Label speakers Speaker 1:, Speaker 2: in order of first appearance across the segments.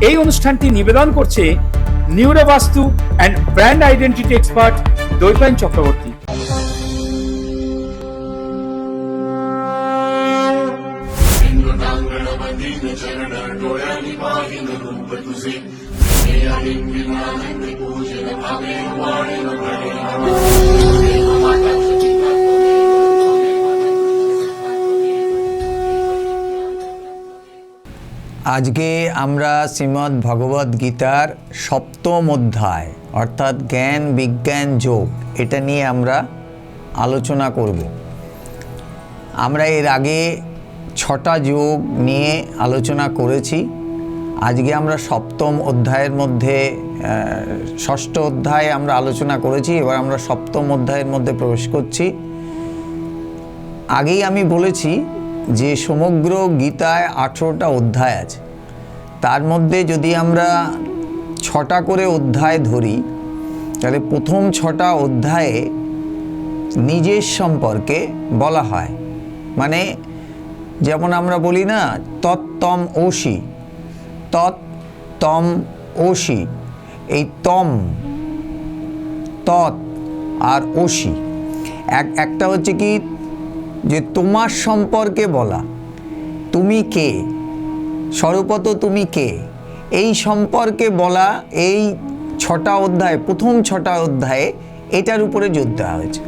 Speaker 1: এই অনুষ্ঠানটি নিবেদন করছে Neurovastu and brand identity expert Dwaipayan Chakraborty.
Speaker 2: আজকে আমরা শ্রীমদ্ ভগবদ গীতার সপ্তম অধ্যায় অর্থাৎ জ্ঞান বিজ্ঞান যোগ এটা নিয়ে আমরা আলোচনা করব। আমরা এর আগে 6টা যোগ নিয়ে আলোচনা করেছি। আজকে আমরা সপ্তম অধ্যায়ের মধ্যে ষষ্ঠ অধ্যায়ে আমরা আলোচনা করেছি, এবার আমরা সপ্তম অধ্যায়ের মধ্যে প্রবেশ করছি। আগেই আমি বলেছি যে সমগ্র গীতায় 18টা অধ্যায় আছে, তার মধ্যে যদি আমরা 6টা করে অধ্যায় ধরি তাহলে প্রথম 6টা অধ্যায়ে নিজের সম্পর্কে বলা হয়। মানে যেমন আমরা বলি না তত্তম ওষি, তত্তম ওষি, এই তম তৎ আর ওষি একটা হচ্ছে কি যে তোমার সম্পর্কে বলা, তুমি কে, স্বরূপত তুমি কে, এই সম্পর্কে বলা। এই 6টা অধ্যায়, প্রথম 6টা অধ্যায়ে এটার উপরে জোর দেওয়া হয়েছে।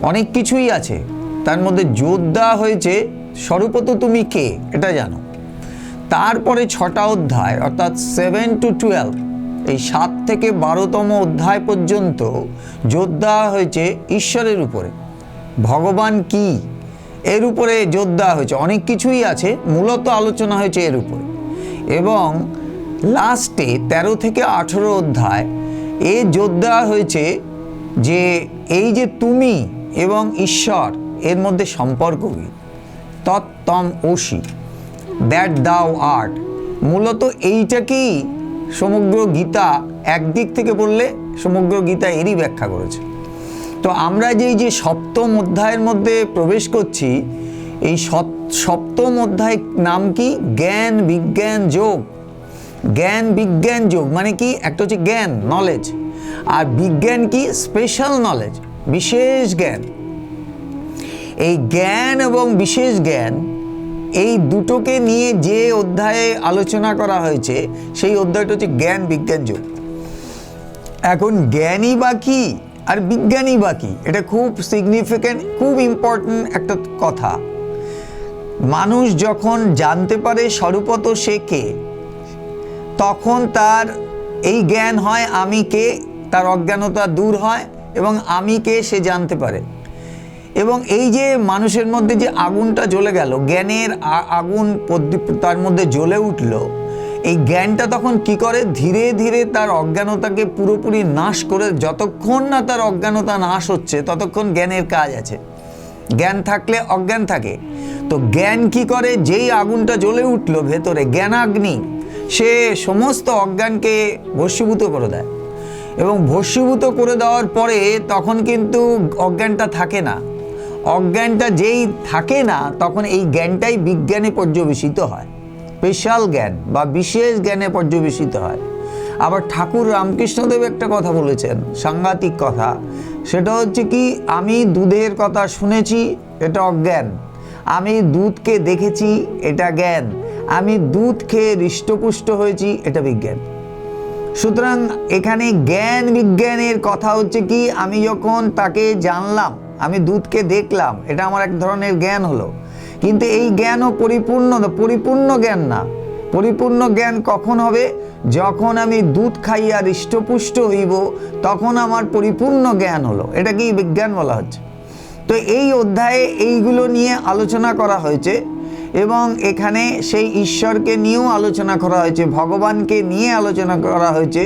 Speaker 2: অনেক কিছুই আছে, তার মধ্যে জোর দেওয়া হয়েছে স্বরূপত তুমি কে এটা জানো। তারপরে 6টা অধ্যায় অর্থাৎ 7 to 12, এই 7 থেকে 12তম অধ্যায় পর্যন্ত জোর দেওয়া হয়েছে ঈশ্বরের উপরে, ভগবান কি এর উপরে জোর দেওয়া হয়েছে। অনেক কিছুই আছে, মূলত আলোচনা হয়েছে এর উপরে। এবং লাস্টে 13 থেকে 18 অধ্যায় এ জোর দেওয়া হয়েছে যে এই যে তুমি এবং ঈশ্বর এর মধ্যে সম্পর্ক কি, তত্তম ওষি, দ্যাট দাও আর্ট। মূলত এইটাকেই সমগ্র গীতা একদিক থেকে বললে সমগ্র গীতা এরই ব্যাখ্যা করেছে। তো আমরা যে সপ্তম অধ্যায়ের মধ্যে প্রবেশ করছি, এই সপ্তম অধ্যায় নাম কি? জ্ঞান বিজ্ঞান যোগ। জ্ঞান বিজ্ঞান যোগ মানে কি? একটা হচ্ছে জ্ঞান, নলেজ, আর বিজ্ঞান কি? স্পেশাল নলেজ, বিশেষ জ্ঞান। এই জ্ঞান এবং বিশেষ জ্ঞান এই দুটোকে নিয়ে যে অধ্যায়ে আলোচনা করা হয়েছে সেই অধ্যায়টা হচ্ছে জ্ঞান বিজ্ঞান যোগ। এখন জ্ঞানী বা কি আর বিজ্ঞানী বা কি, এটা খুব সিগনিফিক্যান্ট, খুব ইম্পর্ট্যান্ট একটা কথা। মানুষ যখন জানতে পারে স্বরূপত সে কে, তখন তার এই জ্ঞান হয় আমি কে, তার অজ্ঞানতা দূর হয় এবং আমি কে সে জানতে পারে। এবং এই যে মানুষের মধ্যে যে আগুনটা জ্বলে গেল, জ্ঞানের আগুন তার মধ্যে জ্বলে উঠল, এই জ্ঞানটা তখন কি করে? ধীরে ধীরে তার অজ্ঞানতাকে পুরোপুরি নাশ করে, যতক্ষণ না তার অজ্ঞানতা নাশ হচ্ছে ততক্ষণ জ্ঞানের কাজ আছে। জ্ঞান থাকলে অজ্ঞান থাকে। তো জ্ঞান কি করে? যেই আগুনটা জ্বলে উঠলো ভেতরে, জ্ঞানাগ্নি, সে সমস্ত অজ্ঞানকে ভস্মীভূত করে দেয়। এবং ভস্মীভূত করে দেওয়ার পরে তখন কিন্তু অজ্ঞানটা থাকে না। অজ্ঞানটা যেই থাকে না তখন এই জ্ঞানটাই বিজ্ঞানে পর্যবেসিত হয়, স্পেশাল জ্ঞান বা বিশেষ জ্ঞানে পর্যবেসিত হয়। আবার ঠাকুর রামকৃষ্ণদেব একটা কথা বলেছেন, সাংঘাতিক কথা। সেটা হচ্ছে কি, আমি দুধের কথা শুনেছি, এটা অজ্ঞান। আমি দুধকে দেখেছি, এটা জ্ঞান। আমি দুধ খেয়ে হৃষ্টপুষ্ট হয়েছি, এটা বিজ্ঞান। সুতরাং এখানে জ্ঞান বিজ্ঞানের কথা হচ্ছে কি, আমি যখন তাকে জানলাম, আমি দুধকে দেখলাম, এটা আমার এক ধরনের জ্ঞান হলো। কিন্তু এই জ্ঞানও পরিপূর্ণ জ্ঞান না। পরিপূর্ণ জ্ঞান কখন হবে? যখন আমি দুধ খাইয়া হৃষ্টপুষ্ট হইব, তখন আমার পরিপূর্ণ জ্ঞান হলো। এটাকেই বিজ্ঞান বলা হচ্ছে। তো এই অধ্যায়ে এইগুলো নিয়ে আলোচনা করা হয়েছে এবং এখানে সেই ঈশ্বরকে নিয়েও আলোচনা করা হয়েছে, ভগবানকে নিয়ে আলোচনা করা হয়েছে।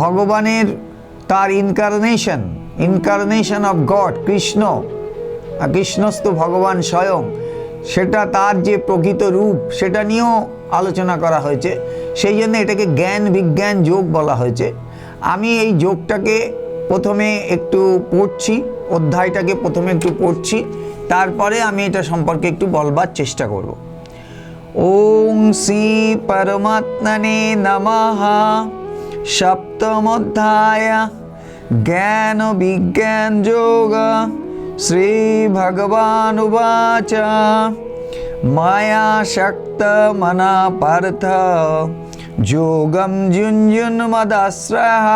Speaker 2: ভগবানের তার ইনকারনেশন অফ গড, কৃষ্ণস্থ ভগবান স্বয়ং, সেটা তার যে প্রকৃত রূপ সেটা নিয়েও আলোচনা করা হয়েছে। সেই জন্য এটাকে জ্ঞান বিজ্ঞান যোগ বলা হয়েছে। আমি এই যোগটাকে প্রথমে একটু পড়ছি, অধ্যায়টাকে প্রথমে একটু পড়ছি, তারপরে আমি এটা সম্পর্কে একটু বলবার চেষ্টা করব। ওং শ্রী পরমাত্মনে নমঃ। সপ্তমোধ্যায় জ্ঞান বিজ্ঞান যোগ। শ্রী ভগবান উবাচ মায়া শক্ত মনা পার্থ যোগম যুঞ্জুন্মদাশ্রয়ः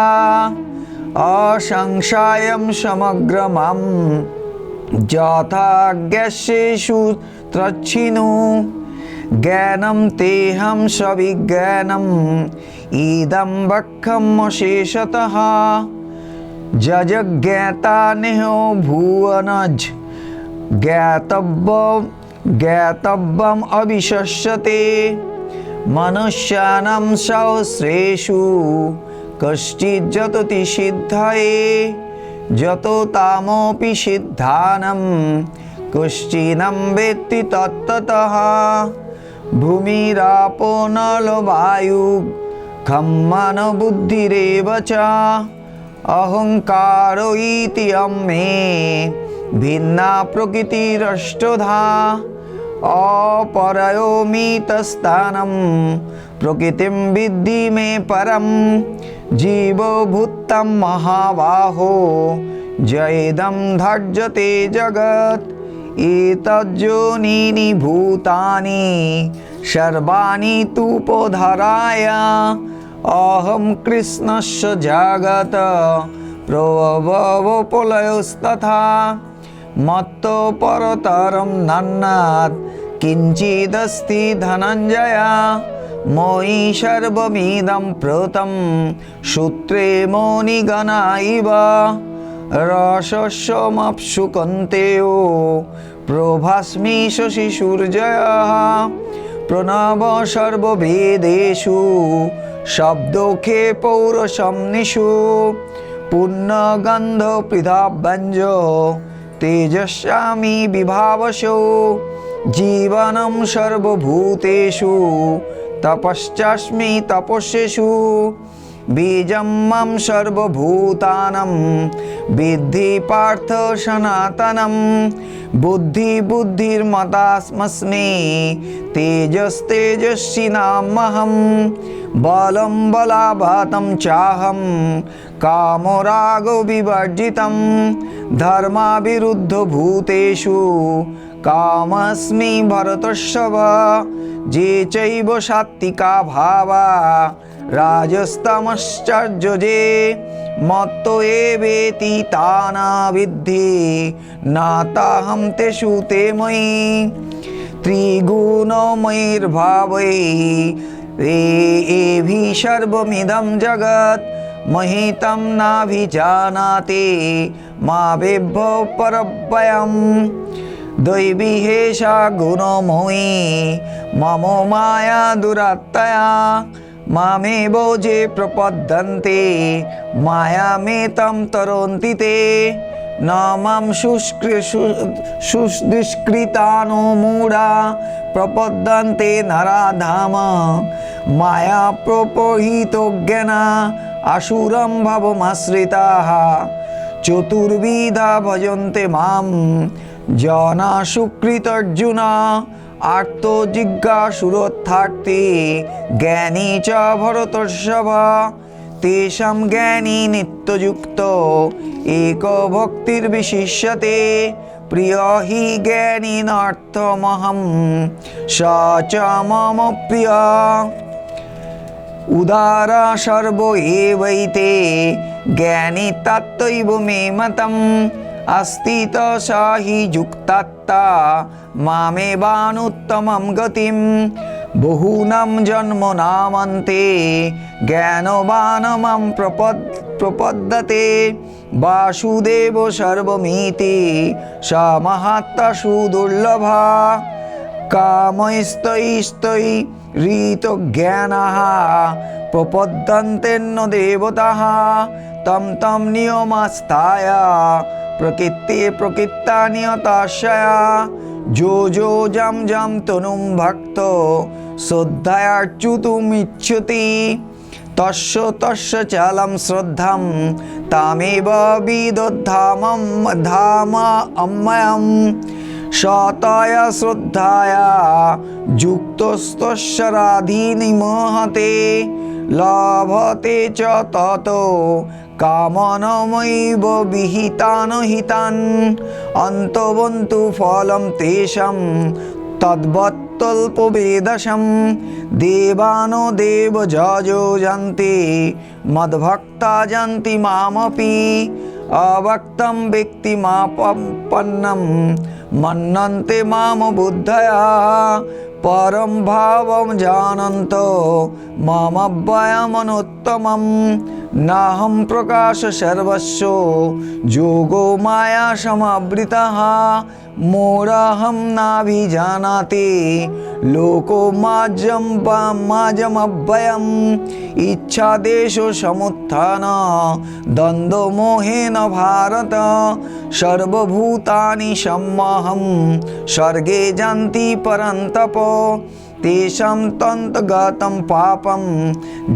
Speaker 2: অসংশয়ম সমগ্রমম যথাজ্ঞস্যেষু ত্রচ্ছিনু। জ্ঞানম তেহম সবিজ্ঞানম ইদম বক্ষমশেষতঃ যজ্ঞাতা নেহো ভুবনজ জ্ঞাতব্যম অবিশস্যতে। মনুষ্যানাং সহস্রেষু কশ্চিজ্জততি সিদ্ধয়ে যতো তামপি সিদ্ধানাং কশ্চিন্ বেত্তি তত্ত্বতঃ। ভূমিরাপো নলো বায়ু খম্মন বুদ্ধিরেব চ অহংকারো ইতি মে ভিন্না প্রকৃতিরষ্টধা। অপরয়োমিতস্থানম প্রকৃতিম বিদ্ধি মে পরম। জীবভূতম মহাবাহো জয়েদম ধার্যতে জগৎ। এতজ্যোনীনি ভূতানি সর্বাণি তুপোধরায় অহং কৃষ্ণস্য জগত প্রভবো প্রলয়স্তথা। মত্ত পরতরম নান্নাৎ কিঞ্চিদস্তি ধনঞ্জয়। মই সর্বমিদং প্রতম সূত্রে মণিগণা ইব। রসস্যমপ্সু কন্তেয় প্রভাস্মি শশী সূর্যঃ। প্রণব সর্ববেদেষু শব্দোখে পৌরসম্নিষু। পুণ্যগন্ধ পৃথব্যঞ্জ তেজস্যামি বিভাবসো। জীবনম সর্বভূতেষু তপশ্চাস্মি তপস্যেষু। বীজম মম সর্বভূতানাং বিদ্ধি পার্থ সনাতনম। বুদ্ধির্মতাস্মস্মি তেজস্তেজস্বিনামহম। বলম বলাবহতম চাহম কামরাগো বিবর্জিতম। ধর্মাবিরুদ্ধ ভূতেষু কামস্মি ভরতর্ষভ। যে চৈব সাত্ত্বিকা ভাবা রাজস্তমশ্চর্যজে। মত্ত এবেতি তানা বিদ্ধি না তাহম তেষু তে ময়ি। ত্রিগুণময়ীর্ভাবৈ এভি সর্বমিদং জগৎ। মহিতম নাভিজানাতে মা বেভ্য পরব্যয়ম। দৈবী হেষা গুণময়ী মম মায়া দুরাত্তয়া। মামেব যে প্রপদ্যন্তে মায়ামেতং তরন্তি তে। ন মাম সুদুষ্কৃতানো মূঢ়া প্রপদ্যন্তে নরাধাম। মায়া প্রপহিতো জ্ঞানা আসুরম ভবমাশ্রিতাঃ। চতুর্বিধা ভজন্তে মাম জনা সুকৃতর্জুন। আর্ত জিজ্ঞাসুরোত্থার্থী জ্ঞানী চ ভরতর্ষভ। তেষাং জ্ঞানী নিত্যযুক্ত এক ভক্তির্বিশিষ্যতে। প্রিয় হি জ্ঞানীনার্থমহং স চ মম প্রিয়। উদারা সর্ব এবৈতে জ্ঞানী তত্ত্বৈব মে মতম। अस्ति स हि युक्तात्मा मामेवानुत्तमं गतिं। बहूनां जन्मनामन्ते ज्ञानवान् मां प्रपद्यते। वासुदेव सर्वमिति स महात्मा दुर्लभः। कामैस्तैस्तैरितज्ञानाः प्रपद्यन्तेन देवताः। तं तं नियमास्थाय प्रकृत्ता नियताशया। जो जम जम तनुं भक्तो श्रद्धयाच्युतुमिच्छति। तस्य तस्य चलं श्रद्धां तामेव विदधामं धाम अम्मयम्। সতয়া শ্রদ্ধায়া যুক্তস্তস্য রাধীনি মোহতে লভতে চ তত কামনমৈব বিহিতান হিতান অন্তবন্তু ফলম তেষাম তদ্বত্তল্পবেদশম দেবানো দেব যজো জান্তে মদ্ভক্তা জান্তি মামপি অভক্তম ব্যক্তিমাপন্নম মন্নন্তে মাম বুদ্ধয়া পরম ভাবম জানন্ত মমব্যয়মনুত্তমম নাহম প্রকাশ সর্বস্ব যোগো মায়া সমাবৃতঃ মোরাহম নাভিজানাতে লোকো মাজমব্যয়ম ইচ্ছাদেশ সমুত্থান দ্বন্দ্ব মোহেন ভারত সর্বভূতানি সম্মোহম স্বর্গে যান্তি পরন্তপ তেষাং তন্তগতম পাপম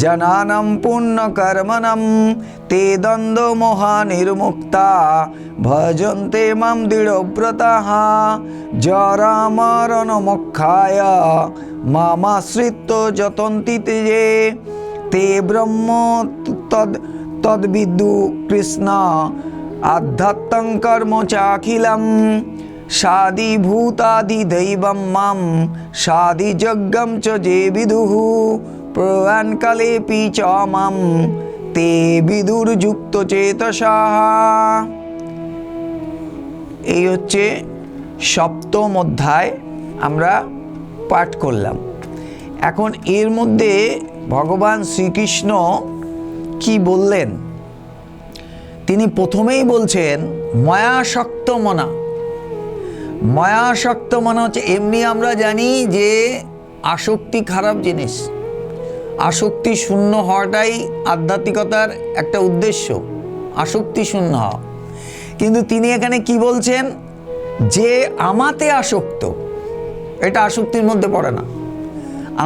Speaker 2: জনানাম পুণ্যকর্মণম তে দ্বন্দ্ব মোহা নির্মুক্তা ভজন্তে মাম দৃঢ়ব্রতাঃ জরা মরণ মোক্ষায় মামাশ্রিত্য যতন্তি তে তে ব্রহ্ম তদ্বিদু কৃষ্ণ আধ্যাত্মং কর্ম চাখিলম সাদিভূতাদিদৈবম মাম সাদিযজ্ঞম চ যে বিদুঃ প্রয়াণকালেপি চ মাম তে বিদুর্যুক্ত চেতসঃ। এই হচ্ছে সপ্তম অধ্যায় আমরা পাঠ করলাম। এখন এর মধ্যে ভগবান শ্রীকৃষ্ণ কি বললেন? তিনি প্রথমেই বলছেন মায়াসক্ত মনা। মায়াসক্ত মনা হচ্ছে, এমনি আমরা জানি যে আসক্তি খারাপ জিনিস, আসক্তি শূন্য হওয়াটাই আধ্যাত্মিকতার একটা উদ্দেশ্য, আসক্তি শূন্য হওয়া। কিন্তু তিনি এখানে কি বলছেন? যে আমাতে আসক্ত, এটা আসক্তির মধ্যে পড়ে না।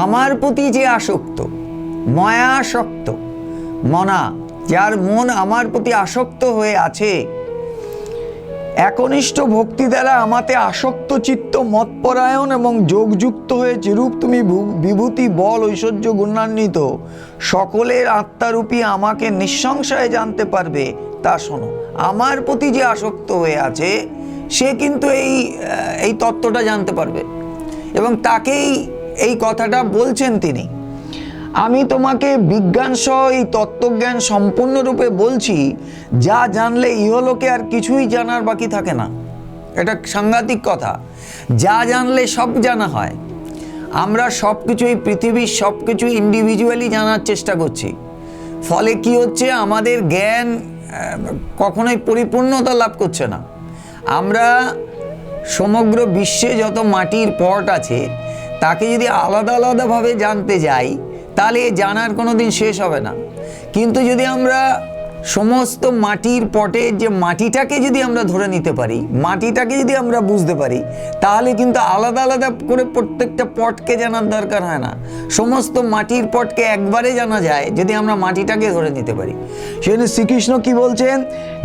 Speaker 2: আমার প্রতি যে আসক্ত, মায়াসক্ত মনা, যার মন আমার প্রতি আসক্ত হয়ে আছে, একনিষ্ঠ ভক্তি দ্বারা আমাতে আসক্ত চিত্ত মৎপরায়ণ এবং যোগযুক্ত হয়ে যেরূপ তুমি বিভূতি বল ঐশ্বর্য গুণান্বিত সকলের আত্মারূপী আমাকে নিঃসংশয়ে জানতে পারবে, তা শোনো। আমার প্রতি যে আসক্ত হয়ে আছে সে কিন্তু এই তত্ত্বটা জানতে পারবে, এবং তাকেই এই কথাটা বলছেন তিনি। আমি তোমাকে বিজ্ঞান সহ এই তত্ত্বজ্ঞান সম্পূর্ণরূপে বলছি, যা জানলে ইহলোকে আর কিছুই জানার বাকি থাকে না। এটা সাংঘাতিক কথা। যা জানলে সব জানা হয়। আমরা সব কিছু, এই পৃথিবীর সব কিছু ইন্ডিভিজুয়ালি জানার চেষ্টা করছি। ফলে কি হচ্ছে? আমাদের জ্ঞান কখনোই পরিপূর্ণতা লাভ করছে না। আমরা সমগ্র বিশ্বে যত মাটির পট আছে তাকে যদি আলাদা আলাদাভাবে জানতে যাই তাহলে জানার কোনো দিন শেষ হবে না। কিন্তু যদি আমরা সমস্ত মাটির পটের যে মাটিটাকে যদি আমরা ধরে নিতে পারি, মাটিটাকে যদি আমরা বুঝতে পারি, তাহলে কিন্তু আলাদা আলাদা করে প্রত্যেকটা পটকে জানার দরকার হয় না। সমস্ত মাটির পটকে একবারে জানা যায় যদি আমরা মাটিটাকে ধরে নিতে পারি। সেখানে শ্রীকৃষ্ণ কি বলছেন?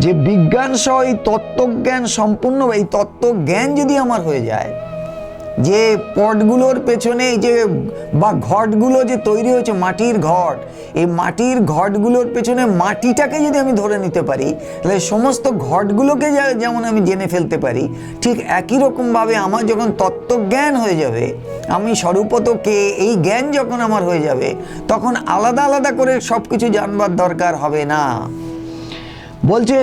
Speaker 2: যে বিজ্ঞান সহ এই তত্ত্বজ্ঞান সম্পূর্ণ, এই তত্ত্বজ্ঞান যদি আমার হয়ে যায়, যে পটগুলোর পেছনে যে বা ঘটগুলো যে তৈরি হয়েছে, মাটির ঘট, এই মাটির ঘটগুলোর পেছনে মাটিটাকে যদি আমি ধরে নিতে পারি, তাহলে সমস্ত ঘটগুলোকে যেমন আমি জেনে ফেলতে পারি, ঠিক একই রকমভাবে আমার যখন তত্ত্বজ্ঞান হয়ে যাবে, আমি স্বরূপত কে, এই জ্ঞান যখন আমার হয়ে যাবে, তখন আলাদা আলাদা করে সব কিছু জানবার দরকার হবে না। বলছে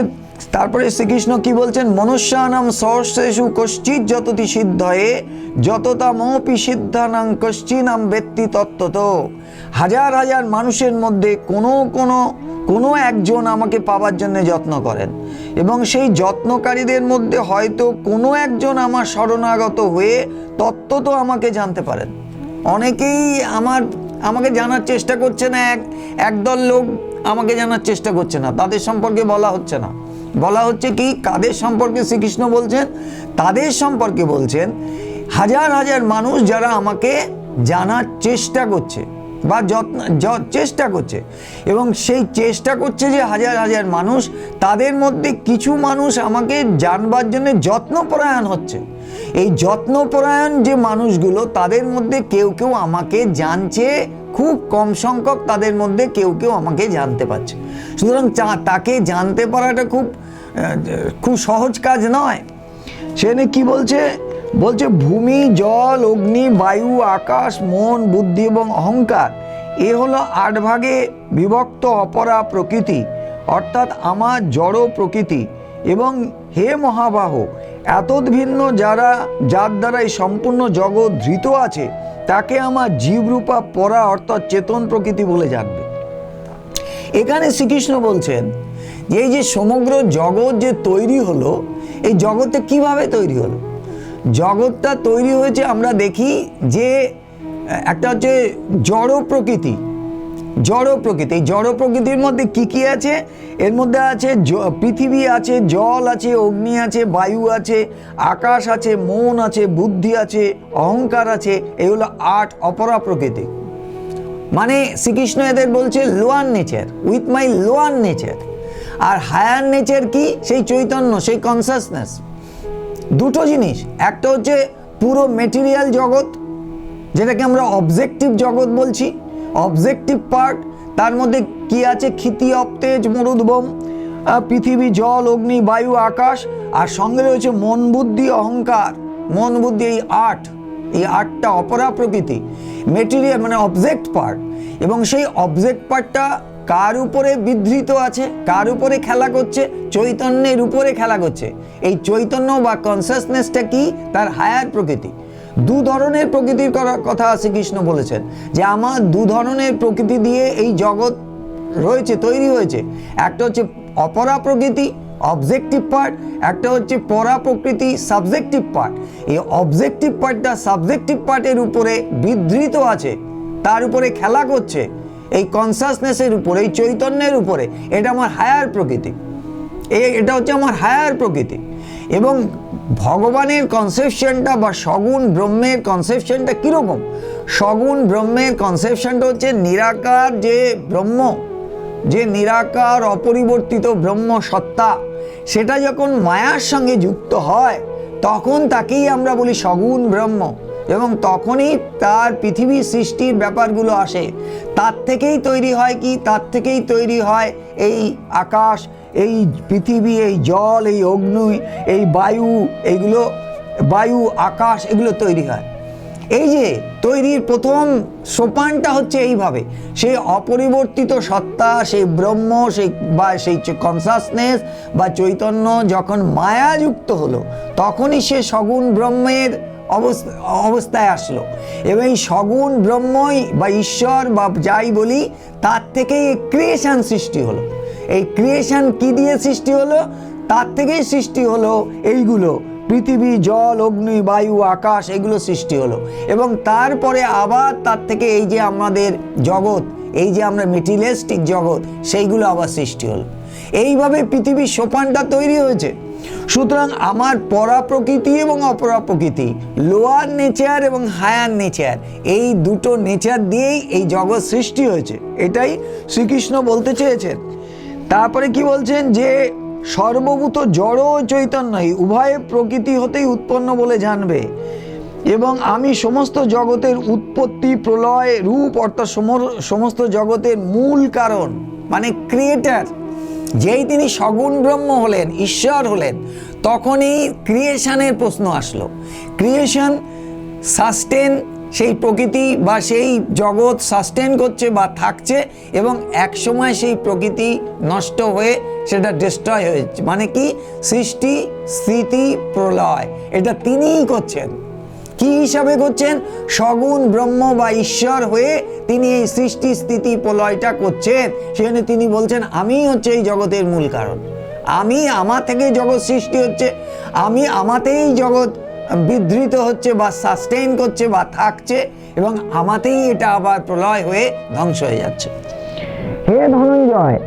Speaker 2: তারপরে শ্রীকৃষ্ণ কি বলছেন? মনুষ্যানাম সহস্রেষু কশ্চিৎ যততি সিদ্ধয়ে যততামপি সিদ্ধানাং কশ্চিনাম ব্যক্তি তত্ত্বত। হাজার হাজার মানুষের মধ্যে কোনো একজন আমাকে পাবার জন্য যত্ন করেন, এবং সেই যত্নকারীদের মধ্যে হয়তো কোনো একজন আমার শরণাগত হয়ে তত্ত্বত আমাকে জানতে পারেন। অনেকেই আমাকে জানার চেষ্টা করছে না, একদল লোক আমাকে জানার চেষ্টা করছে না, তাদের সম্পর্কে বলা হচ্ছে না। বলা হচ্ছে কি? কাদের সম্পর্কে শ্রীকৃষ্ণ বলছেন? তাদের সম্পর্কে বলছেন হাজার হাজার মানুষ যারা আমাকে জানার চেষ্টা করছে বা চেষ্টা করছে, এবং সেই চেষ্টা করছে যে হাজার হাজার মানুষ, তাদের মধ্যে কিছু মানুষ আমাকে জানবার জন্য যত্নপরায়ণ হচ্ছে, এই যত্নপরায়ণ যে মানুষগুলো, তাদের মধ্যে কেউ কেউ আমাকে জানছে, খুব কম সংখ্যক তাদের মধ্যে কেউ কেউ আমাকে জানতে পারছে। সুতরাং তাকে জানতে পারাটা খুব সহজ কাজ নয়। সেখানে কি বলছে? বলছে ভূমি, জল, অগ্নি, বায়ু, আকাশ, মন, বুদ্ধি এবং অহংকার, এ হলো 8 ভাগে বিভক্ত অপরা প্রকৃতি, অর্থাৎ আমার জড় প্রকৃতি। এবং হে মহাবাহ, এতদ ভিন্ন যার দ্বারা এই সম্পূর্ণ জগৎ ধৃত আছে, তাকে আমার জীবরূপা পরা অর্থাৎ চেতন প্রকৃতি বলে জানবে। এখানে শ্রীকৃষ্ণ বলছেন যে এই যে সমগ্র জগৎ যে তৈরি হলো, এই জগৎটা কিভাবে তৈরি হলো? জগৎটা তৈরি হয়েছে, আমরা দেখি যে একটা হচ্ছে জড় প্রকৃতি। এই জড় প্রকৃতির মধ্যে কি কি আছে? এর মধ্যে আছে পৃথিবী আছে, জল আছে, অগ্নি আছে, বায়ু আছে, আকাশ আছে, মন আছে, বুদ্ধি আছে, অহংকার আছে। এগুলো 8 অপরা প্রকৃতি। মানে শ্রীকৃষ্ণ এদের বলছে lower nature, with my lower nature. R higher nature কি? সেই চৈতন্য, সেই কনসাসনেস। দুটো জিনিস, একটা হচ্ছে পুরো মেটেরিয়াল জগৎ, যেটাকে আমরা অবজেক্টিভ জগৎ বলছি, অবজেক্টিভ পার্ট। তার মধ্যে কি আছে? ক্ষিতি, অপ্তেজ, মরুদ্ভম, পৃথিবী, জল, অগ্নি, বায়ু, আকাশ। আর সঙ্গে রয়েছে মন, বুদ্ধি, অহংকার। মন, বুদ্ধি, এই 8টা অপরা প্রকৃতি, মেটেরিয়াল মানে অবজেক্ট পার্ট। এবং সেই অবজেক্ট পার্টটা কার উপরে বিধৃত আছে, কার উপরে খেলা করছে? চৈতন্যের উপরে খেলা করছে। এই চৈতন্য বা কনসাসনেসটা কি? তার হায়ার প্রকৃতি। 2 ধরনের প্রকৃতির কথা শ্রীকৃষ্ণ বলেছেন, যে আমার 2 ধরনের প্রকৃতি দিয়ে এই জগৎ রয়েছে, তৈরি হয়েছে। একটা হচ্ছে অপরা প্রকৃতি, অবজেক্টিভ পার্ট, একটা হচ্ছে পরা প্রকৃতি, সাবজেক্টিভ পার্ট। এই অবজেক্টিভ পার্টটা সাবজেক্টিভ পার্টের উপরে বিধৃত আছে, তার উপরে খেলা করছে, এই কনসাসনেসের উপরে, এই চৈতন্যের উপরে। এটা আমার হায়ার প্রকৃতি, এটা হচ্ছে আমার হায়ার প্রকৃতি। এবং ভগবানের কনসেপশনটা বা সগুণ ব্রহ্মের কনসেপশনটা কীরকম? সগুণ ব্রহ্মের কনসেপশনটা হচ্ছে নিরাকার যে ব্রহ্ম, যে নিরাকার অপরিবর্তিত ব্রহ্ম সত্তা, সেটা যখন মায়ার সঙ্গে যুক্ত হয়, তখন তাকেই আমরা বলি সগুণ ব্রহ্ম। এবং তখনই তার পৃথিবী সৃষ্টির ব্যাপারগুলো আসে। তার থেকেই তৈরি হয় কি? তার থেকেই তৈরি হয় এই আকাশ, এই পৃথিবী, এই জল, এই অগ্নি, এই বায়ু, এইগুলো বায়ু, আকাশ, এগুলো তৈরি হয়। এই যে তৈরির প্রথম সোপানটা হচ্ছে এইভাবে, সেই অপরিবর্তিত সত্তা, সেই ব্রহ্ম, সেই কনসাসনেস বা চৈতন্য যখন মায়াযুক্ত হলো, তখনই সে সগুণ ব্রহ্মের অবস্থায় আসলো। এবং এই সগুণ ব্রহ্মই বা ঈশ্বর বা যাই বলি, তার থেকেই ক্রিয়েশন সৃষ্টি হলো। এই ক্রিয়েশন কি দিয়ে সৃষ্টি হলো? তার থেকেই সৃষ্টি হলো এইগুলো, পৃথিবী, জল, অগ্নি, বায়ু, আকাশ, এগুলো সৃষ্টি হলো। এবং তারপরে আবার তার থেকে এই যে আমাদের জগৎ, এই যে আমরা মেটেরিয়ালিস্টিক জগৎ, সেইগুলো আবার সৃষ্টি হলো। এইভাবে পৃথিবীর সোপানটা তৈরি হয়েছে। সুতরাং আমার পরা প্রকৃতি এবং অপরা প্রকৃতি, লোয়ার নেচার এবং হায়ার নেচার, এই দুটো নেচার দিয়েই এই জগৎ সৃষ্টি হয়েছে। এটাই শ্রীকৃষ্ণ বলতে চেয়েছেন। তারপরে কি বলছেন? যে সর্বভূত জড় ও চৈতন্য উভয় প্রকৃতি হতেই উৎপন্ন বলে জানবে। এবং আমি সমস্ত জগতের উৎপত্তি, প্রলয়, রূপ, অর্থাৎ সমস্ত জগতের মূল কারণ, মানে ক্রিয়েটার। যেই তিনি সগুণ ব্রহ্ম হলেন, ঈশ্বর হলেন, তখনই ক্রিয়েশনের প্রশ্ন আসলো। ক্রিয়েশন, সাস্টেন, সেই প্রকৃতি বা সেই জগৎ সাস্টেন করছে বা থাকছে, এবং এক সময় সেই প্রকৃতি নষ্ট হয়ে সেটা ডিস্ট্রয় হয়েছে। মানে কি? সৃষ্টি, স্থিতি, প্রলয়, এটা তিনিই করছেন। কি হিসাবে করছেন? সগুণ ব্রহ্ম বা ঈশ্বর হয়ে তিনি এই সৃষ্টি, স্থিতি, প্রলয়টা করছেন। সেখানে তিনি বলছেন আমিই হচ্ছে এই জগতের মূল কারণ, আমার থেকেই জগৎ সৃষ্টি হচ্ছে, আমাতেই জগৎ বিধৃত হচ্ছে বা সাস্টেইন করছে বা থাকছে, এবং আমাতেই এটা আবার প্রলয় হয়ে ধ্বংস হয়ে যাচ্ছে। হে ধনঞ্জয়,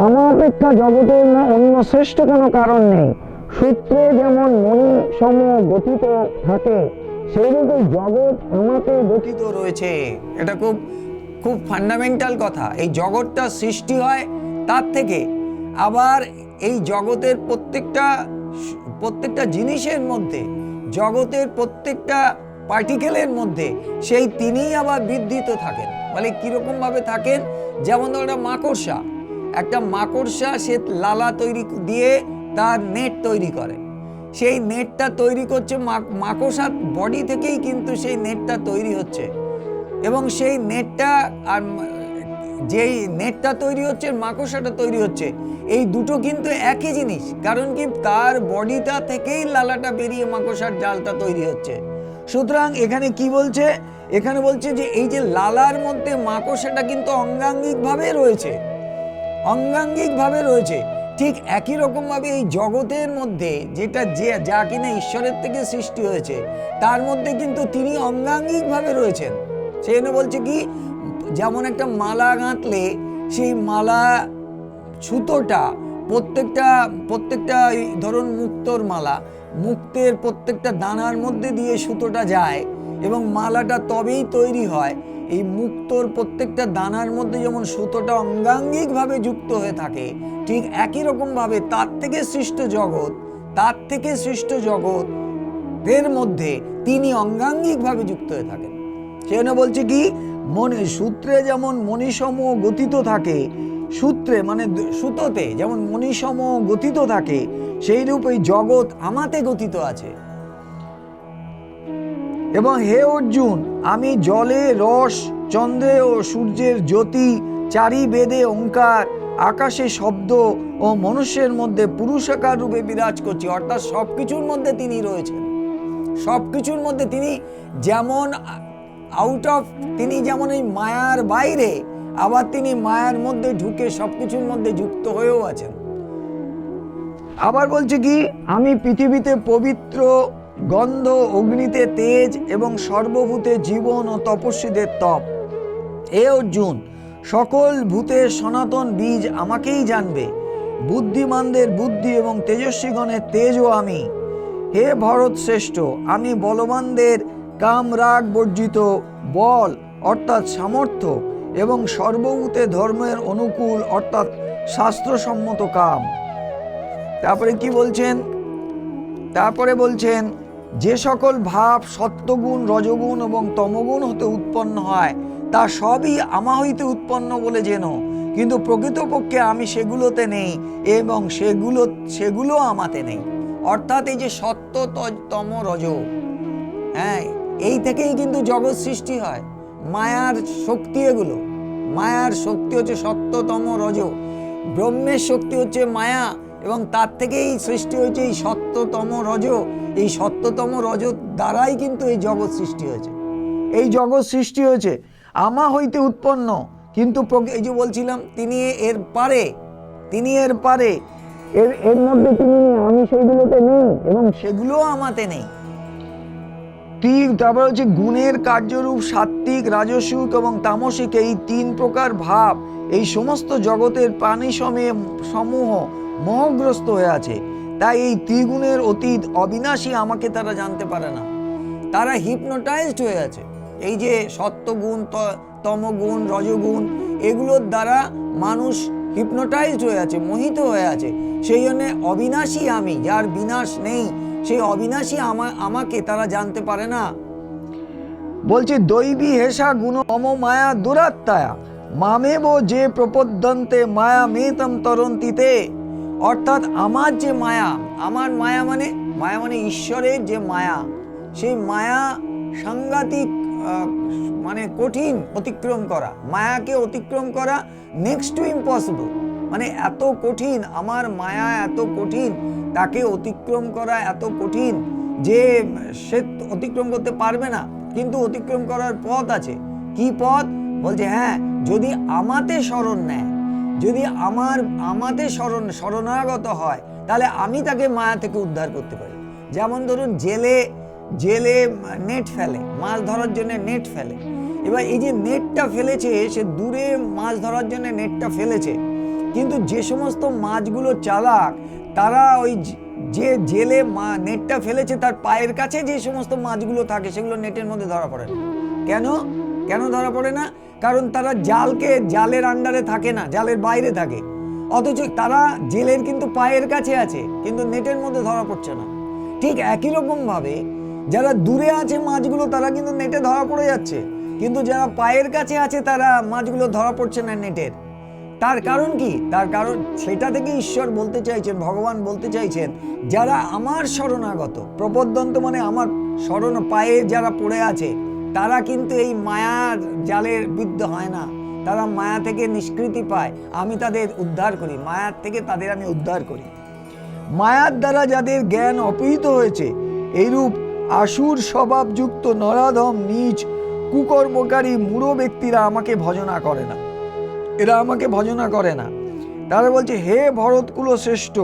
Speaker 2: আমার অপেক্ষা জগতের অন্য শ্রেষ্ঠ কোনো কারণ নেই। সূত্রে যেমন মণি সম গঠিত থাকে, সেইরূপে জগৎ আমাকে গঠিত রয়েছে। এটা খুব খুব ফান্ডামেন্টাল কথা। এই জগৎটা সৃষ্টি হয় তার থেকে, আবার এই জগতের প্রত্যেকটা জিনিসের মধ্যে জগতের প্রত্যেকটা পার্টিকেলের মধ্যে সেই তিনিই আবার বিদ্ধৃত থাকেন। মানে কিরকম ভাবে থাকেন, যেমন ধরো একটা মাকড়সা সে লালা তৈরি দিয়ে তার নেট তৈরি করে, সেই নেটটা তৈরি করছে মাকড়সার বডি থেকেই কিন্তু সেই নেটটা তৈরি হচ্ছে, এবং সেই নেটটা আর যেই নেটটা তৈরি হচ্ছে মাকড়সাটা তৈরি হচ্ছে, এই দুটো কিন্তু একই জিনিস। কারণ কি, তার বডিটা থেকেই লালাটা বেরিয়ে মাকড়সার জালটা তৈরি হচ্ছে। সুতরাং এখানে কি বলছে, এখানে বলছে যে এই যে লালার মধ্যে মাকড়সাটা কিন্তু অঙ্গাঙ্গিকভাবে রয়েছে। ঠিক একই রকমভাবে এই জগতের মধ্যে যেটা যা কিনা ঈশ্বরের থেকে সৃষ্টি হয়েছে, তার মধ্যে কিন্তু তিনি অঙ্গাঙ্গিকভাবে রয়েছেন। সেই জন্য বলছে কি, যেমন একটা মালা গাঁথলে সেই মালা সুতোটা প্রত্যেকটা ধরুন মুক্তোর মালা, মুক্তের প্রত্যেকটা দানার মধ্যে দিয়ে সুতোটা যায় এবং মালাটা তবেই তৈরি হয়। এই মুক্তোর প্রত্যেকটা দানার মধ্যে যেমন সুতোটা অঙ্গাঙ্গিকভাবে যুক্ত হয়ে থাকে, ঠিক একই রকমভাবে তার থেকে সৃষ্ট জগতের মধ্যে তিনি অঙ্গাঙ্গিকভাবে যুক্ত হয়ে থাকেন। সেজন্য বলছে কি, সূত্রে যেমন মণিসম গতিত থাকে, সূত্রে মানে সুতোতে যেমন মণিসম গতিত থাকে, সেই রূপ এই জগৎ আমাতে গতিত আছে। এবং হে অর্জুন, আমি জলে রস, চন্দ্রে ও সূর্যের জ্যোতি, চারি বেদে ওঙ্কার, আকাশে শব্দ ও মনুষ্যের মধ্যে পুরুষাকার রূপে বিরাজ করছি। অর্থাৎ সবকিছুর মধ্যে তিনি রয়েছেন, সবকিছুর মধ্যে তিনি যেমন তিনি যেমন এই মায়ার বাইরে, আবার তিনি মায়ার মধ্যে ঢুকে সবকিছুর মধ্যে যুক্ত হয়েও আছেন। আবার বলছে কি, আমি পৃথিবীতে পবিত্র গন্ধ, অগ্নিতে তেজ এবং সর্বভূতে জীবন ও তপস্বীদের তপ। হে অর্জুন, সকল ভূতের সনাতন বীজ আমাকেই জানবে, বুদ্ধিমানদের বুদ্ধি এবং তেজস্বীগণের তেজও আমি। হে ভরত শ্রেষ্ঠ, আমি বলবানদের কাম রাগ বর্জিত বল অর্থাৎ সামর্থ্য এবং সর্বভূতে ধর্মের অনুকূল অর্থাৎ শাস্ত্রসম্মত কাম। তারপরে কি বলছেন, তারপরে বলছেন যে সকল ভাব সত্যগুণ, রজগুণ এবং তমগুণ হতে উৎপন্ন হয়, তা সবই আমা হইতে উৎপন্ন বলে যেন, কিন্তু প্রকৃতপক্ষে আমি সেগুলোতে নেই এবং সেগুলো আমাতে নেই। অর্থাৎ এই যে সত্য, তম, রজ, এই থেকেই কিন্তু জগৎ সৃষ্টি হয়। মায়ার শক্তি এগুলো, মায়ার শক্তি হচ্ছে সত্য, তম, রজ। ব্রহ্মের শক্তি হচ্ছে মায়া, এবং তার থেকেই সৃষ্টি হয়েছে এই সত্যতম রজ। এই সত্যতম রজ দ্বারাই কিন্তু এই জগৎ সৃষ্টি হয়েছে। এই জগৎ সৃষ্টি হয়েছে আমা হইতে উৎপন্ন, কিন্তু এই যে বলছিলাম তিনি এর পারে, এর মধ্যে তিনি নেই, আমি সেগুলোতে নেই এবং সেগুলো আমাতে নেই। তারপর হচ্ছে গুণের কার্যরূপ সাত্ত্বিক, রাজসিক এবং তামসিক, এই তিন প্রকার ভাব এই সমস্ত জগতের প্রাণী সমূহ মোহগ্রস্ত হয়ে আছে। তাই এই ত্রিগুণের অতীত অবিনাশী আমাকে তারা জানতে পারে না, তারা হিপনোটাইজড হয়ে আছে। এই যে সত্যগুণ, তমগুণ, রজগুণ, এগুলোর দ্বারা মানুষ হিপনোটাইজড হয়ে আছে, মোহিত হয়ে আছে। সেই জন্যে অবিনাশী আমি, যার বিনাশ নেই, সেই অবিনাশী আমাকে তারা জানতে পারে না। বলছে দৈবী হেসা গুণ মম মায়া দুরাত্মায়া, মামেব যে প্রপদ্যন্তে মায়া মেতম তরন্তিতে। অর্থাৎ আমার যে মায়া, আমার মায়া মানে ঈশ্বরের যে মায়া, সেই মায়া সাংঘাতিক, মানে কঠিন অতিক্রম করা। মায়াকে অতিক্রম করা নেক্সট টু ইম্পসিবল, মানে এত কঠিন, আমার মায়া এত কঠিন, তাকে অতিক্রম করা এত কঠিন যে সে অতিক্রম করতে পারবে না। কিন্তু অতিক্রম করার পথ আছে। কি পথ? বলছে হ্যাঁ, যদি আমাতে শরণ নেয়, যদি আমাতে শরণাগত হয়, তাহলে আমি তাকে মায়া থেকে উদ্ধার করতে পারি। যেমন ধরুন জেলে নেট ফেলে, মাছ ধরার জন্য নেট ফেলে। এবার এই যে নেটটা ফেলেছে, সে দূরে মাছ ধরার জন্য নেটটা ফেলেছে, কিন্তু যে সমস্ত মাছগুলো চালাক, তারা ওই যে জেলে নেটটা ফেলেছে তার পায়ের কাছে যে সমস্ত মাছগুলো থাকে, সেগুলো নেটের মধ্যে ধরা পড়ে না। কেন ধরা পড়ে না? কারণ তারা জালের আন্ডারে থাকে না, জালের বাইরে থাকে। অথচ তারা জেলের কিন্তু পায়ের কাছে আছে, কিন্তু নেটের মধ্যে ধরা পড়ছে না। ঠিক একই রকম ভাবে
Speaker 3: যারা দূরে আছে মাছগুলো তারা কিন্তু নেটে ধরা পড়ে যাচ্ছে, কিন্তু যারা পায়ের কাছে আছে তারা মাছগুলো ধরা পড়ছে না নেটের। তার কারণ কি? তার কারণ সেটা থেকে ঈশ্বর বলতে চাইছেন, ভগবান বলতে চাইছেন, যারা আমার শরণাগত, প্রপদ্যন্ত মানে আমার শরণ পায়ে যারা পড়ে আছে, তারা কিন্তু এই মায়ার জালের বিদ্ধ হয় না, তারা মায়া থেকে নিষ্কৃতি পায়। আমি তাদের উদ্ধার করি, মায়ার থেকে তাদের আমি উদ্ধার করি। মায়ার দ্বারা যাদের জ্ঞান অপহৃত হয়েছে, এইরূপ আসুর স্বভাবযুক্ত নরাধম নীচ কুকর্মকারী মূঢ় ব্যক্তিরা আমাকে ভজনা করে না, এরা আমাকে ভজনা করে না। তারা বলছে, হে ভরতকুল শ্রেষ্ঠ,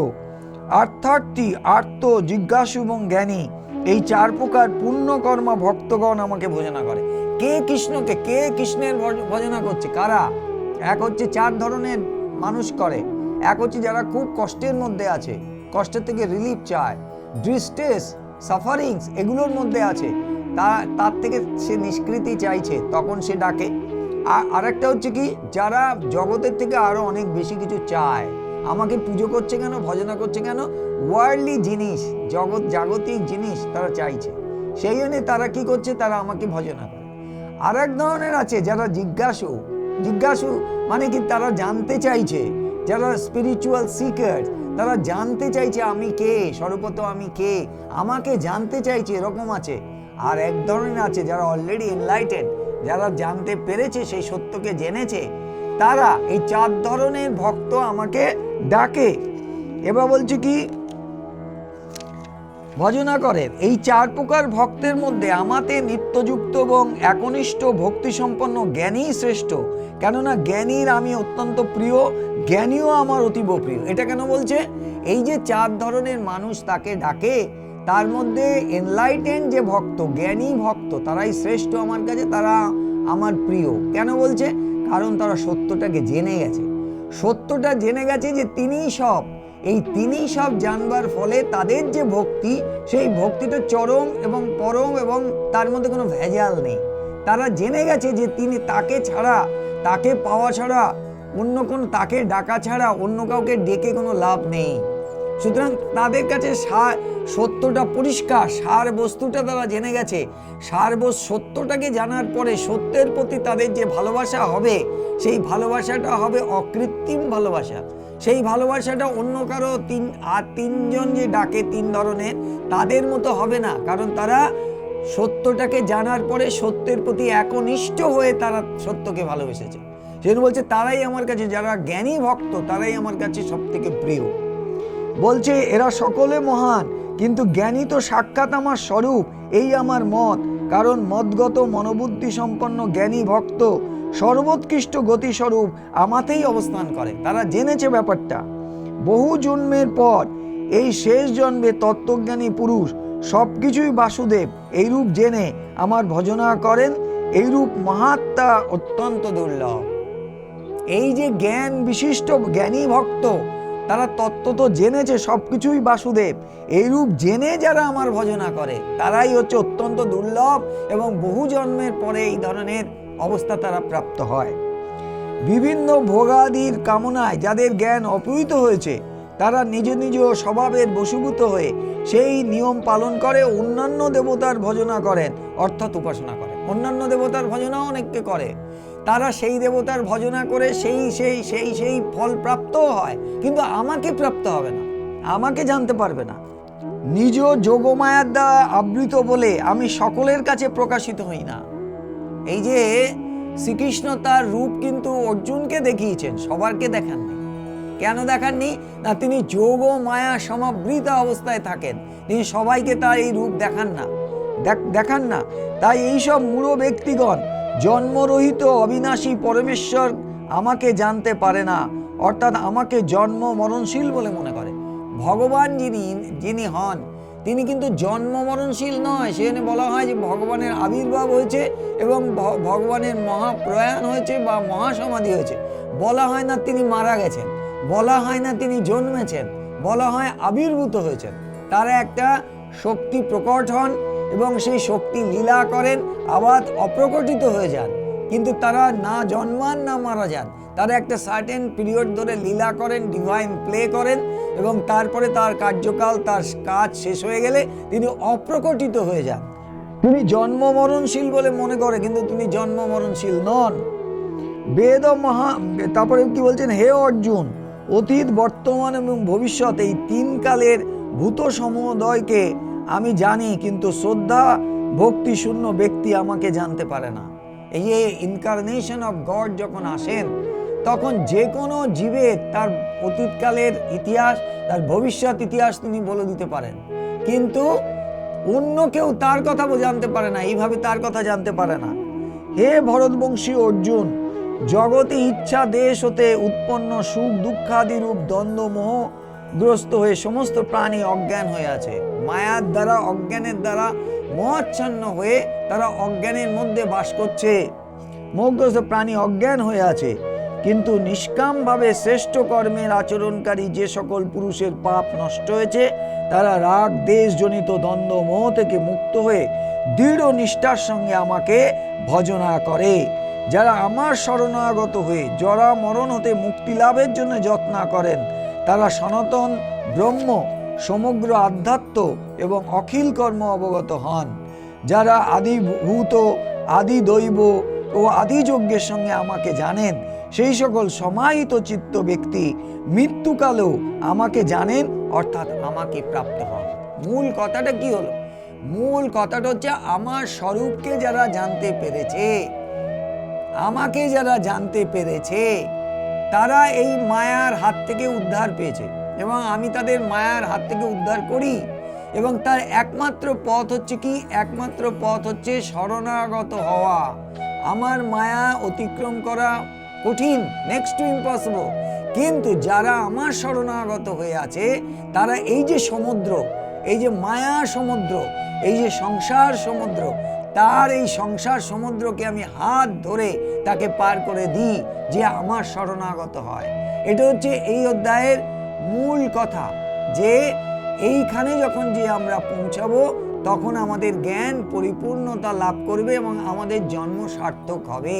Speaker 3: আর্থার্থী, আর্ত, জিজ্ঞাসু এবং জ্ঞানী, এই চার প্রকার পুণ্যকর্মা ভক্তগণ আমাকে ভজনা করে। কে কৃষ্ণকে, কে কৃষ্ণের ভজনা করছে? কারা? এক হচ্ছে চার ধরনের মানুষ করে। এক হচ্ছে যারা খুব কষ্টের মধ্যে আছে, কষ্টের থেকে রিলিফ চায়, ডিস্ট্রেস, সাফারিংস এগুলোর মধ্যে আছে, তার থেকে সে নিষ্কৃতি চাইছে, তখন সে ডাকে। আর একটা হচ্ছে কি, যারা জগতের থেকে আরো অনেক বেশি কিছু চায়, আমাকে পুজো করছে কেন, ভজনা করছে কেন, ওয়ার্ল্ডলি জিনিস, জাগতিক জিনিস তারা চাইছে, সেই জন্য তারা কি করছে, তারা আমাকে ভজনা করে। আর এক ধরনের আছে যারা জিজ্ঞাসু, জিজ্ঞাসু মানে কি, তারা জানতে চাইছে, যারা স্পিরিচুয়াল সিকার, তারা জানতে চাইছে আমি কে, সর্বত আমি কে, আমাকে জানতে চাইছে, এরকম আছে। আর এক ধরনের আছে যারা অলরেডি এনলাইটেড, যারা জানতে পেরেছে, সেই সত্যকে জেনেছে, তারা এই চার ধরনের ভক্ত আমাকে ডাকে। এবার বলছে কি, ভজনা করেন। এই চার প্রকার ভক্তের মধ্যে আমাতে নিত্যযুক্ত এবং একনিষ্ঠ ভক্তি সম্পন্ন জ্ঞানী শ্রেষ্ঠ, কেননা জ্ঞানীর আমি অত্যন্ত প্রিয়, জ্ঞানীও আমার অতীব প্রিয়। এটা কেন বলছে? এই যে চার ধরনের মানুষ তাকে ডাকে, তার মধ্যে এনলাইটেন্ড যে ভক্ত, জ্ঞানী ভক্ত, তারাই শ্রেষ্ঠ আমার কাছে, তারা আমার প্রিয়। কেন বলছে? কারণ তারা সত্যটাকে জেনে গেছে, সত্যটা জেনে গেছে যে তিনিই সব। এই তিনিই সব জানবার ফলে তাদের যে ভক্তি, সেই ভক্তিটা চরম এবং পরম, এবং তার মধ্যে কোনো ভেজাল নেই। তারা জেনে গেছে যে তিনি, তাকে ছাড়া, তাকে পাওয়া ছাড়া, অন্য কোনো, তাকে ডাকা ছাড়া অন্য কাউকে ডেকে কোনো লাভ নেই। সুতরাং তাদের কাছে সত্যটা পরিষ্কার, সার বস্তুটা তারা জেনে গেছে। সত্যটাকে জানার পরে সত্যের প্রতি তাদের যে ভালোবাসা হবে, সেই ভালোবাসাটা হবে অকৃত্রিম ভালোবাসা। সেই ভালোবাসাটা অন্য কারো তিনজন যে ডাকে তিন ধরনের, তাদের মতো হবে না, কারণ তারা সত্যটাকে জানার পরে সত্যের প্রতি একনিষ্ঠ হয়ে তারা সত্যকে ভালোবেসেছে। সেজন্য বলছে তারাই আমার কাছে, যারা জ্ঞানী ভক্ত, তারাই আমার কাছে সব থেকে প্রিয়। বলছে এরা সকলে মহান, কিন্তু জ্ঞানী তো সাক্ষাৎ আমার স্বরূপ, এই আমার মত। কারণ মদগত মনোবুদ্ধি সম্পন্ন জ্ঞানী ভক্ত সর্বোৎকৃষ্ট গতিস্বরূপ আমাতেই অবস্থান করে। তারা জেনেছে ব্যাপারটা। বহু জন্মের পর এই শেষ জন্মে তত্ত্বজ্ঞানী পুরুষ সবকিছুই বাসুদেব, এইরূপ জেনে আমার ভজনা করেন। এইরূপ মহাত্মা অত্যন্ত দুর্লভ। এই যে জ্ঞান বিশিষ্ট জ্ঞানী ভক্ত, তারা তত্ত্ব তো জেনেছে সবকিছুই বাসুদেব, এইরূপ জেনে যারা আমার ভজনা করে, তারাই হচ্ছে অত্যন্ত দুর্লভ, এবং বহু জন্মের পরে এই ধরনের অবস্থা তারা প্রাপ্ত হয়। বিভিন্ন ভোগাদির কামনায় যাদের জ্ঞান অপহৃত হয়েছে, তারা নিজ নিজ স্বভাবের বশীভূত হয়ে সেই নিয়ম পালন করে, অন্যান্য দেবতার ভজনা করেন, অর্থাৎ উপাসনা করেন। অন্যান্য দেবতার ভজনাও অনেককে করে, তারা সেই দেবতার ভজনা করে সেই ফল প্রাপ্তও হয়, কিন্তু আমাকে প্রাপ্ত হবে না, আমাকে জানতে পারবে না। নিজ যোগমায়ার দ্বারা আবৃত বলে আমি সকলের কাছে প্রকাশিত হই না। এই যে শ্রীকৃষ্ণ তার রূপ কিন্তু অর্জুনকে দেখিয়েছেন, সবারকে দেখাননি। কেন দেখাননি? না, তিনি যোগ মায়া সমাবৃত অবস্থায় থাকেন, তিনি সবাইকে তার এই রূপ দেখান না। তাই এইসব মূঢ় ব্যক্তিগণ জন্মরহিত অবিনাশী পরমেশ্বর আমাকে জানতে পারে না, অর্থাৎ আমাকে জন্ম মরণশীল বলে মনে করে। ভগবান যিনি হন, তিনি কিন্তু জন্ম মরণশীল নয়। সেখানে বলা হয় যে ভগবানের আবির্ভাব হয়েছে এবং ভগবানের মহাপ্রয়াণ হয়েছে বা মহাসমাধি হয়েছে। বলা হয় না তিনি মারা গেছেন, বলা হয় না তিনি জন্মেছেন, বলা হয় আবির্ভূত হয়েছেন। তারা একটা শক্তি প্রকট হন এবং সেই শক্তি লীলা করেন, আবার অপ্রকটিত হয়ে যান, কিন্তু তারা না জন্মান না মারা যান। তারা একটা সার্টেন পিরিয়ড ধরে লীলা করেন, ডিভাইন প্লে করেন, এবং তারপরে তার কার্যকাল, তার কাজ শেষ হয়ে গেলে তিনি অপ্রকটিত হয়ে যান। তিনি জন্ম মরণশীল বলে মনে করে, কিন্তু তিনি জন্ম মরণশীল নন। বেদ তারপরে কি বলছেন, হে অর্জুন, অতীত, বর্তমান এবং ভবিষ্যৎ এই তিন কালের ভূত সমুদয়কে আমি জানি, কিন্তু শ্রদ্ধা ভক্তি শূন্য ব্যক্তি আমাকে জানতে পারে না। এই যে ইনকারনেশন অফ গড যখন আসেন, তখন যে কোনো জীবের তার অতীতকালের ইতিহাস, তার ভবিষ্যৎ ইতিহাস তিনি বলে দিতে পারেন, কিন্তু অন্য কেউ তার কথা জানতে পারে না, এইভাবে তার কথা জানতে পারে না। হে ভরতবংশী অর্জুন, জগতে ইচ্ছা দেশ হতে উৎপন্ন সুখ দুঃখাদি রূপ দ্বন্দ্ব মোহগ্রস্ত হয়ে সমস্ত প্রাণী অজ্ঞান হয়ে আছে। মায়ার দ্বারা, অজ্ঞানের দ্বারা মোহাচ্ছন্ন হয়ে তারা অজ্ঞানের মধ্যে বাস করছে। মোহগ্রস্ত প্রাণী অজ্ঞান হয়ে আছে, কিন্তু নিষ্কামভাবে শ্রেষ্ঠ কর্মের আচরণকারী যে সকল পুরুষের পাপ নষ্ট হয়েছে, তারা রাগ দেশজনিত দ্বন্দ্ব মোহ থেকে মুক্ত হয়ে দৃঢ় নিষ্ঠার সঙ্গে আমাকে ভজনা করে। যারা আমার শরণাগত হয়ে জরা মরণ হতে মুক্তি লাভের জন্য যত্ন করেন, তারা সনাতন ব্রহ্ম, সমগ্র আধ্যাত্ম এবং অখিল কর্ম অবগত হন। যারা আদিভূত, আদি দৈব ও আদি যজ্ঞের সঙ্গে আমাকে জানেন, সেই সকল সমাহিত চিত্ত ব্যক্তি মৃত্যুকালেও আমাকে জানেন, অর্থাৎ আমাকে প্রাপ্ত হন। মূল কথাটা কি হলো? মূল কথাটা হচ্ছে আমার স্বরূপকে যারা জানতে পেরেছে, আমাকে যারা জানতে পেরেছে, তারা এই মায়ার হাত থেকে উদ্ধার পেয়েছে, এবং আমি তাদের মায়ার হাত থেকে উদ্ধার করি। এবং তার একমাত্র পথ হচ্ছে কি? একমাত্র পথ হচ্ছে শরণাগত হওয়া। আমার মায়া অতিক্রম করা কঠিন, নেক্সট টু ইম্পসিবল, কিন্তু যারা আমার শরণাগত হয়ে আছে, তারা এই যে সমুদ্র, এই যে মায়া সমুদ্র, এই যে সংসার সমুদ্র, তার এই সংসার সমুদ্রকে আমি হাত ধরে তাকে পার করে দিই, যে আমার শরণাগত হয়। এটা হচ্ছে এই অধ্যায়ের মূল কথা, যে এইখানে যখন যে আমরা পৌঁছাবো, তখন আমাদের জ্ঞান পরিপূর্ণতা লাভ করবে এবং আমাদের জন্ম সার্থক হবে।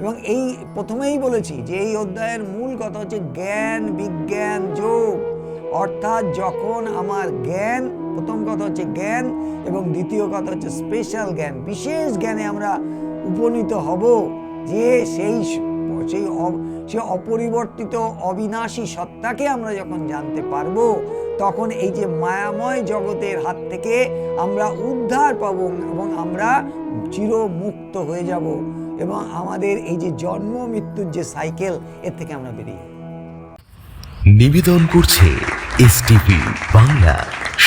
Speaker 3: এবং এই প্রথমেই বলেছি যে এই অধ্যায়ের মূল কথা হচ্ছে জ্ঞান বিজ্ঞান যোগ। অর্থাৎ যখন আমার জ্ঞান, প্রথম কথা হচ্ছে জ্ঞান, এবং দ্বিতীয় কথা হচ্ছে স্পেশাল জ্ঞান, বিশেষ জ্ঞানে আমরা উপনীত হব, যে সেই অপরিবর্তিত অবিনাশী সত্তাকে আমরা যখন জানতে পারবো, তখন এই যে মায়াময় জগতের হাত থেকে আমরা উদ্ধার পাব এবং আমরা চিরমুক্ত হয়ে যাব, এবং আমাদের এই যে জন্ম মৃত্যুর যে সাইকেল, এর থেকে আমরা বেরিয়ে।
Speaker 4: নিবেদন করছে এসটিভি বাংলা,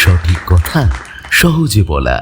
Speaker 4: সঠিক কথা সহজে বলা।